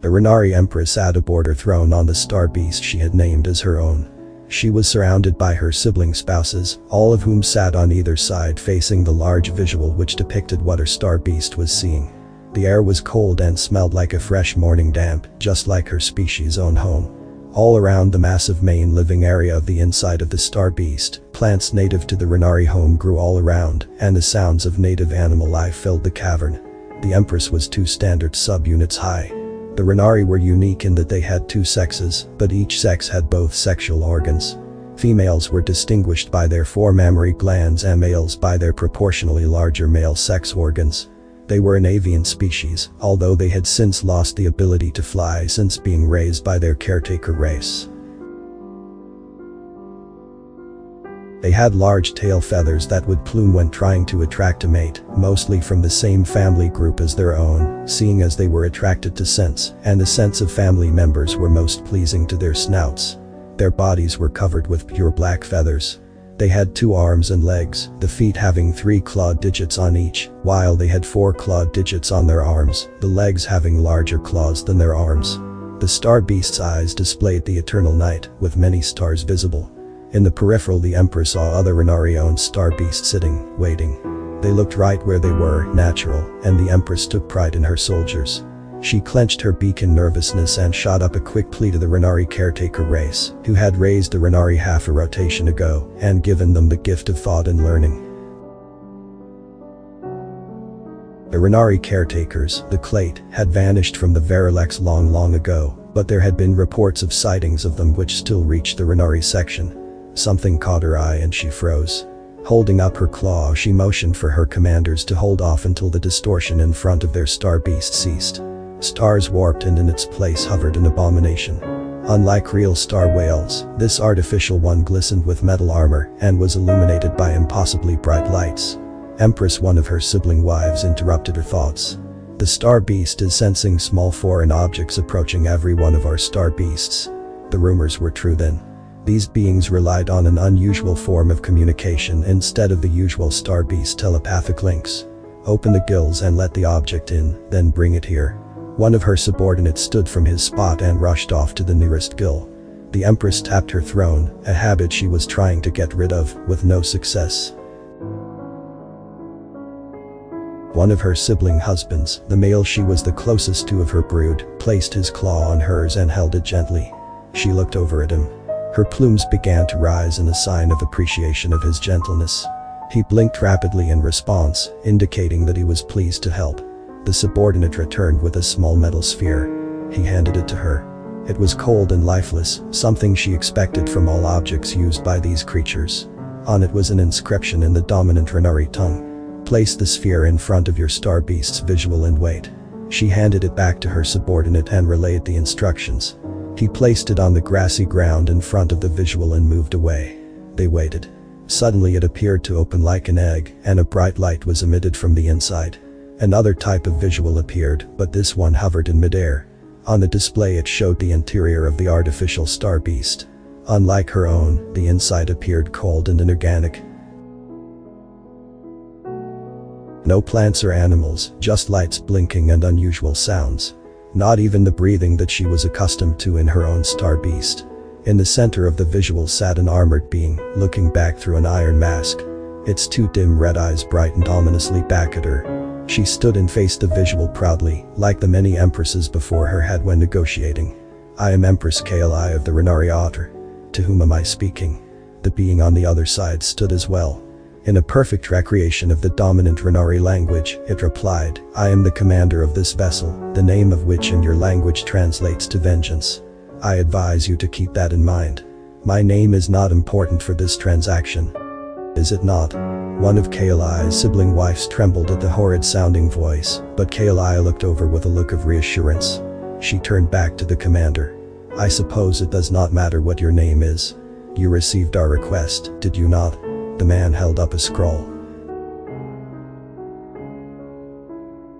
The Rari Empress sat aboard her throne on the star beast she had named as her own. She was surrounded by her sibling spouses, all of whom sat on either side facing the large visual which depicted what her star beast was seeing. The air was cold and smelled like a fresh morning damp, just like her species' own home. All around the massive main living area of the inside of the star beast, plants native to the Rari home grew all around, and the sounds of native animal life filled the cavern. The Empress was 2 standard subunits high. The Rari were unique in that they had 2 sexes, but each sex had both sexual organs. Females were distinguished by their 4 mammary glands and males by their proportionally larger male sex organs. They were an avian species, although they had since lost the ability to fly since being raised by their caretaker race. They had large tail feathers that would plume when trying to attract a mate, mostly from the same family group as their own, seeing as they were attracted to scents, and the scents of family members were most pleasing to their snouts. Their bodies were covered with pure black feathers. They had 2 arms and legs, the feet having 3 clawed digits on each, while they had 4 clawed digits on their arms, the legs having larger claws than their arms. The star beast's eyes displayed the eternal night, with many stars visible. In the peripheral the Emperor saw other Rari-owned star beasts sitting, waiting. They looked right where they were, natural, and the Empress took pride in her soldiers. She clenched her beak in nervousness and shot up a quick plea to the Rari caretaker race, who had raised the Rari half a rotation ago, and given them the gift of thought and learning. The Rari caretakers, the Clade, had vanished from the Verilex long ago, but there had been reports of sightings of them which still reached the Rari section. Something caught her eye and she froze. Holding up her claw she motioned for her commanders to hold off until the distortion in front of their star beast ceased. Stars warped and in its place hovered an abomination. Unlike real star whales, this artificial one glistened with metal armor and was illuminated by impossibly bright lights. Empress, one of her sibling wives, interrupted her thoughts. The star beast is sensing small foreign objects approaching every one of our star beasts. The rumors were true then. These beings relied on an unusual form of communication instead of the usual star beast telepathic links. Open the gills and let the object in, then bring it here. One of her subordinates stood from his spot and rushed off to the nearest gill. The Empress tapped her throne, a habit she was trying to get rid of, with no success. One of her sibling husbands, the male she was the closest to of her brood, placed his claw on hers and held it gently. She looked over at him. Her plumes began to rise in a sign of appreciation of his gentleness. He blinked rapidly in response, indicating that he was pleased to help. The subordinate returned with a small metal sphere. He handed it to her. It was cold and lifeless, something she expected from all objects used by these creatures. On it was an inscription in the dominant Rari tongue. Place the sphere in front of your star beast's visual and wait. She handed it back to her subordinate and relayed the instructions. He placed it on the grassy ground in front of the visual and moved away. They waited. Suddenly it appeared to open like an egg, and a bright light was emitted from the inside. Another type of visual appeared, but this one hovered in midair. On the display it showed the interior of the artificial star beast. Unlike her own, the inside appeared cold and inorganic. No plants or animals, just lights blinking and unusual sounds. Not even the breathing that she was accustomed to in her own star beast. In the center of the visual sat an armored being, looking back through an iron mask. Its 2 dim red eyes brightened ominously back at her. She stood and faced the visual proudly, like the many empresses before her had when negotiating. I am Empress Kali of the Rari Otter. To whom am I speaking? The being on the other side stood as well. In a perfect recreation of the dominant Rari language, it replied, I am the commander of this vessel, the name of which in your language translates to vengeance. I advise you to keep that in mind. My name is not important for this transaction. Is it not? One of Kali's sibling wives trembled at the horrid-sounding voice, but Kali looked over with a look of reassurance. She turned back to the commander. I suppose it does not matter what your name is. You received our request, did you not? The man held up a scroll.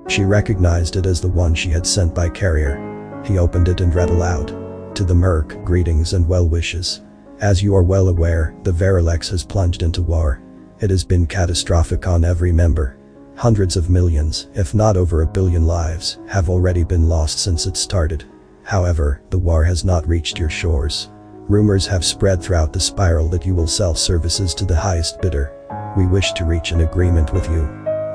She recognized it as the one she had sent by carrier. He opened it and read aloud. To the Merc, greetings and well wishes. As you are well aware, the Verilex has plunged into war. It has been catastrophic on every member. Hundreds of millions, if not over 1 billion lives, have already been lost since it started. However, the war has not reached your shores. Rumors have spread throughout the spiral that you will sell services to the highest bidder. We wish to reach an agreement with you.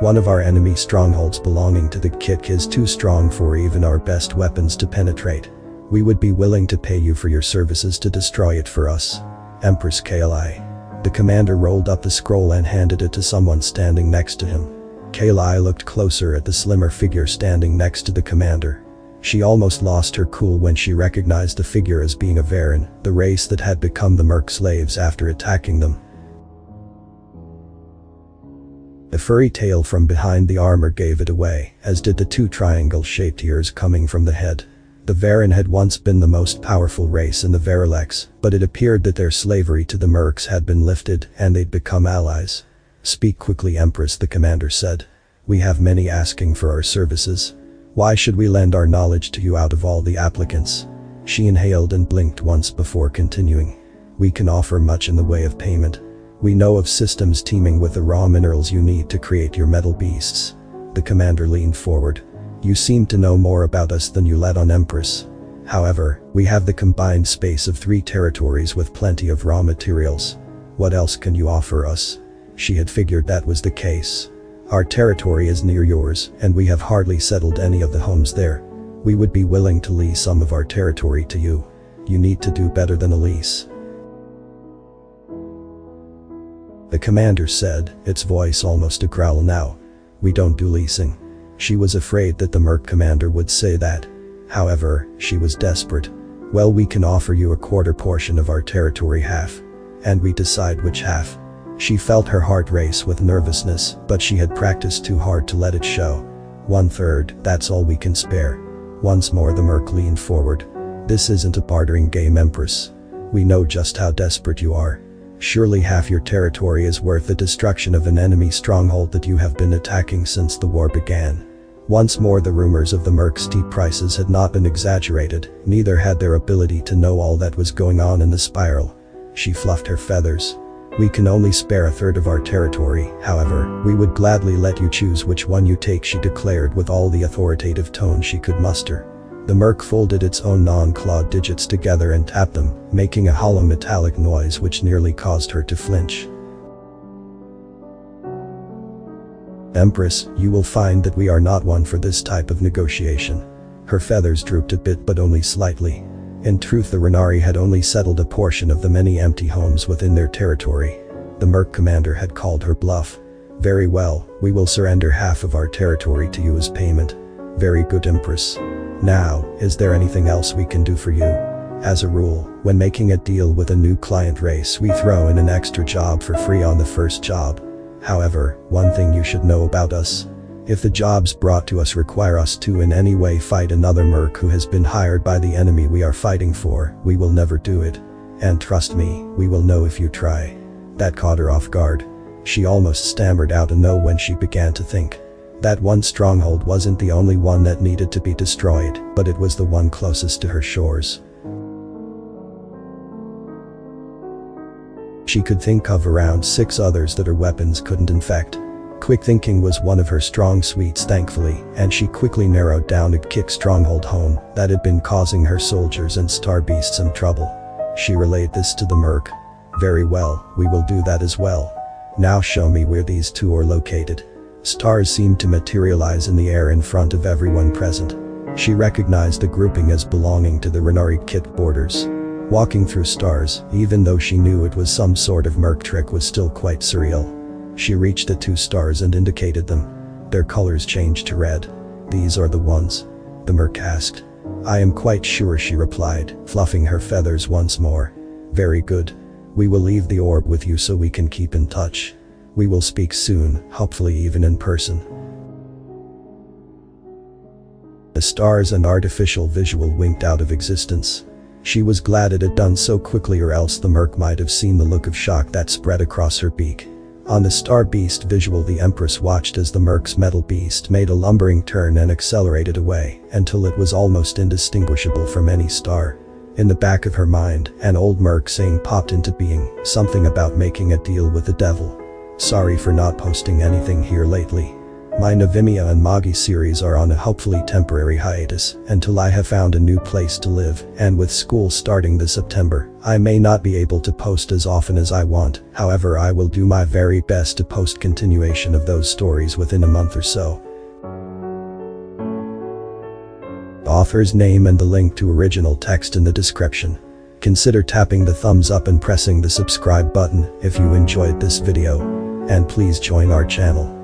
One of our enemy strongholds belonging to the Kik is too strong for even our best weapons to penetrate. We would be willing to pay you for your services to destroy it for us. Empress Kali. The commander rolled up the scroll and handed it to someone standing next to him. Kali looked closer at the slimmer figure standing next to the commander. She almost lost her cool when she recognized the figure as being a Varen, the race that had become the Merc slaves after attacking them. The furry tail from behind the armor gave it away, as did the two triangle-shaped ears coming from the head. The Varen had once been the most powerful race in the Verilex, but it appeared that their slavery to the Mercs had been lifted and they'd become allies. Speak quickly, Empress, the commander said. We have many asking for our services. Why should we lend our knowledge to you out of all the applicants? She inhaled and blinked once before continuing. We can offer much in the way of payment. We know of systems teeming with the raw minerals you need to create your metal beasts. The commander leaned forward. You seem to know more about us than you let on, Empress. However, we have the combined space of 3 territories with plenty of raw materials. What else can you offer us? She had figured that was the case. Our territory is near yours, and we have hardly settled any of the homes there. We would be willing to lease some of our territory to you. You need to do better than a lease. The commander said, its voice almost a growl now. We don't do leasing. She was afraid that the Merc commander would say that. However, she was desperate. Well, we can offer you a quarter portion of our territory half. And we decide which half. She felt her heart race with nervousness, but she had practiced too hard to let it show. 1/3, that's all we can spare. Once more the Merc leaned forward. This isn't a bartering game, Empress. We know just how desperate you are. Surely half your territory is worth the destruction of an enemy stronghold that you have been attacking since the war began. Once more the rumors of the Merc's steep prices had not been exaggerated, neither had their ability to know all that was going on in the spiral. She fluffed her feathers. We can only spare 1/3 of our territory, however, we would gladly let you choose which one you take, she declared with all the authoritative tone she could muster. The Merc folded its own non-clawed digits together and tapped them, making a hollow metallic noise which nearly caused her to flinch. Empress, you will find that we are not one for this type of negotiation. Her feathers drooped a bit, but only slightly. In truth, the Rari had only settled a portion of the many empty homes within their territory. The Merc commander had called her bluff. Very well, we will surrender half of our territory to you as payment. Very good, Empress. Now, is there anything else we can do for you? As a rule, when making a deal with a new client race, we throw in an extra job for free on the first job. However, one thing you should know about us. If the jobs brought to us require us to in any way fight another Merc who has been hired by the enemy we are fighting for, we will never do it. And trust me, we will know if you try. That caught her off guard. She almost stammered out a no when she began to think. That one stronghold wasn't the only one that needed to be destroyed, but it was the one closest to her shores. She could think of around 6 others that her weapons couldn't infect. Quick thinking was one of her strong suites, thankfully, and she quickly narrowed down a Kik stronghold home that had been causing her soldiers and star beasts some trouble. She relayed this to the Merc. Very well, we will do that as well. Now show me where these 2 are located. Stars seemed to materialize in the air in front of everyone present. She recognized the grouping as belonging to the Rari Kit borders. Walking through stars, even though she knew it was some sort of Merc trick, was still quite surreal. She reached the 2 stars and indicated them. Their colors changed to red. These are the ones? The Merc asked. I am quite sure, she replied, fluffing her feathers once more. Very good. We will leave the orb with you so we can keep in touch. We will speak soon, hopefully even in person. The stars and artificial visual winked out of existence. She was glad it had done so quickly, or else the Merc might have seen the look of shock that spread across her beak. On the star beast visual, the Empress watched as the Merc's metal beast made a lumbering turn and accelerated away until it was almost indistinguishable from any star. In the back of her mind, an old Merc saying popped into being, something about making a deal with the devil. Sorry for not posting anything here lately. My Navimia and Magi series are on a hopefully temporary hiatus until I have found a new place to live, and with school starting this September, I may not be able to post as often as I want. However, I will do my very best to post continuation of those stories within a month or so. Author's name and the link to original text in the description. Consider tapping the thumbs up and pressing the subscribe button if you enjoyed this video. And please join our channel.